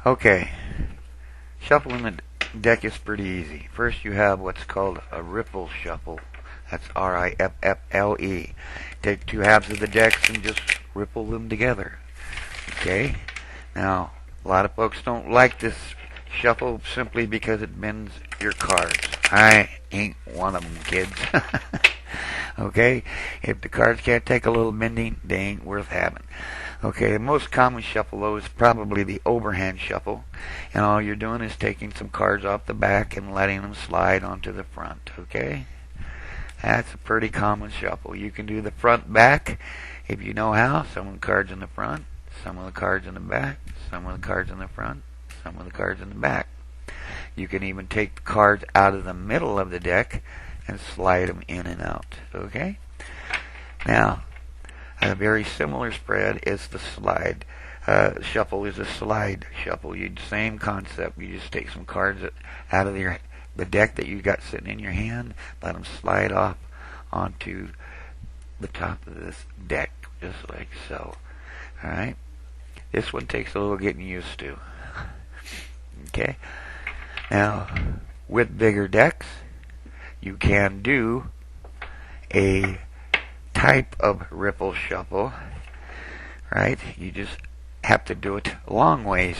Okay, shuffling the deck is pretty easy. First, you have what's called a ripple shuffle. That's R-I-F-F-L-E. Take two halves of the decks and just ripple them together. Okay? Now, a lot of folks don't like this shuffle simply because it bends your cards. I ain't one of them, kids. Okay? If the cards can't take a little bending, they ain't worth having. Okay, the most common shuffle, though, is probably the overhand shuffle. And all you're doing is taking some cards off the back and letting them slide onto the front. Okay? That's a pretty common shuffle. You can do the front back if you know how. Some of the cards in the front, some of the cards in the back, some of the cards in the front, some of the cards in the back. You can even take the cards out of the middle of the deck and slide them in and out. Okay? Now, a very similar spread is the slide. Shuffle is a slide shuffle. Same concept. You just take some cards out of the deck that you got sitting in your hand, let them slide off onto the top of this deck, just like so. Alright? This one takes a little getting used to. Okay? Now, with bigger decks, you can do a type of ripple shuffle, right? You just have to do it long ways.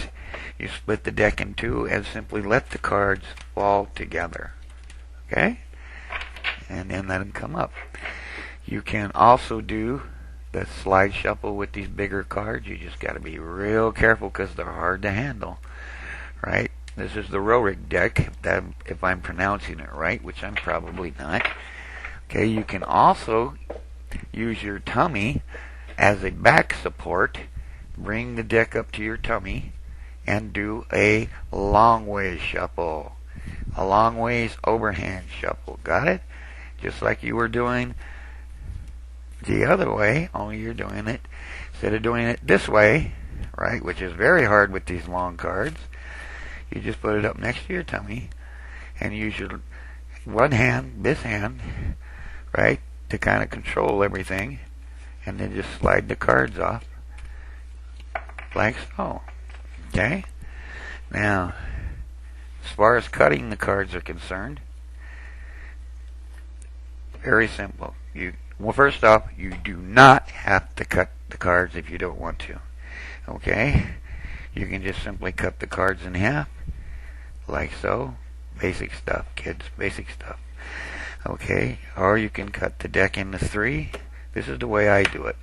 You split the deck in two and simply let the cards fall together. Okay? And then let them come up. You can also do the slide shuffle with these bigger cards. You just got to be real careful because they're hard to handle. Right? This is the Rorik deck, if I'm pronouncing it right, which I'm probably not. Okay, you can also use your tummy as a back support. Bring the deck up to your tummy and do a long ways shuffle. A long ways overhand shuffle. Got it? Just like you were doing the other way, only you're doing it, instead of doing it this way, right, which is very hard with these long cards, you just put it up next to your tummy and use your one hand, this hand, right, to kind of control everything, and then just slide the cards off like so. Okay? Now, as far as cutting the cards are concerned, very simple. Well, first off, you do not have to cut the cards if you don't want to. Okay? You can just simply cut the cards in half, like so. Basic stuff, kids. Basic stuff. Okay? Or you can cut the deck into three. This is the way I do it.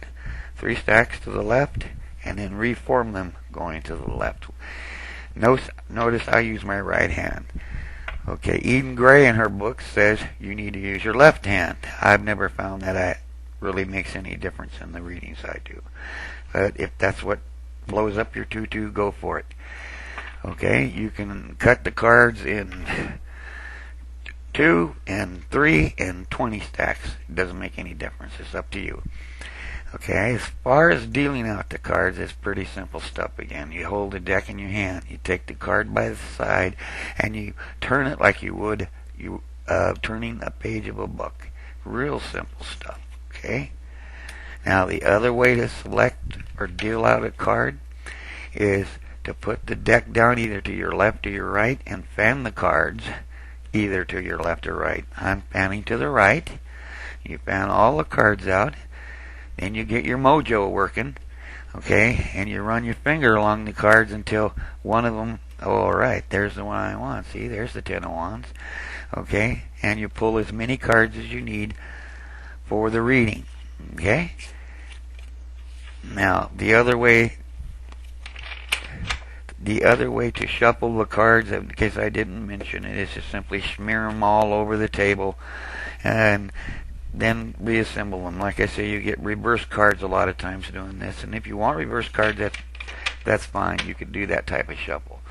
3 stacks to the left, and then reform them going to the left. Notice I use my right hand. Okay, Eden Gray in her book says you need to use your left hand. I've never found that really makes any difference in the readings I do. But if that's what blows up your tutu, go for it. Okay, you can cut the cards in 2 and 3 and 20 stacks. It doesn't make any difference. It's up to you. Okay, as far as dealing out the cards, it's pretty simple stuff again. You hold the deck in your hand. You take the card by the side and you turn it like you would turning a page of a book. Real simple stuff. Okay? Now, the other way to select or deal out a card is to put the deck down either to your left or your right and fan the cards either to your left or right. I'm fanning to the right. You fan all the cards out. Then you get your mojo working, okay, and you run your finger along the cards until one of them, oh, all right, there's the one I want. See, there's the 10 of Wands, okay, and you pull as many cards as you need for the reading, okay. Now, the other way to shuffle the cards, in case I didn't mention it, is to simply smear them all over the table and then reassemble them. Like I say, you get reverse cards a lot of times doing this, and if you want reverse cards, that's fine. You can do that type of shuffle.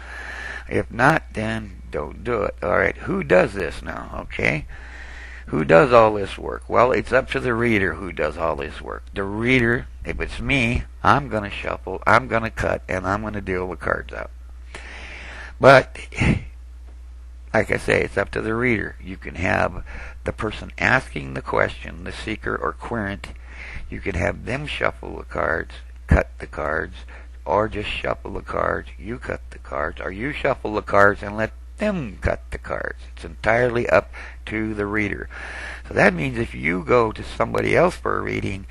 If not, then don't do it. All right, who does this now? Okay, who does all this work? Well, it's up to the reader who does all this work. The reader, if it's me, I'm going to shuffle, I'm going to cut, and I'm going to deal the cards out. But like I say, it's up to the reader. You can have the person asking the question, the seeker or querent, you can have them shuffle the cards, cut the cards, or just shuffle the cards, you cut the cards, or you shuffle the cards and let them cut the cards. It's entirely up to the reader. So that means if you go to somebody else for a reading,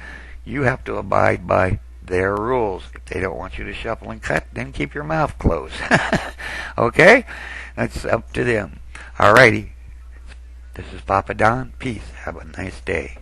you have to abide by their rules. If they don't want you to shuffle and cut, then keep your mouth closed. Okay? That's up to them. Alrighty. This is Papa Don. Peace. Have a nice day.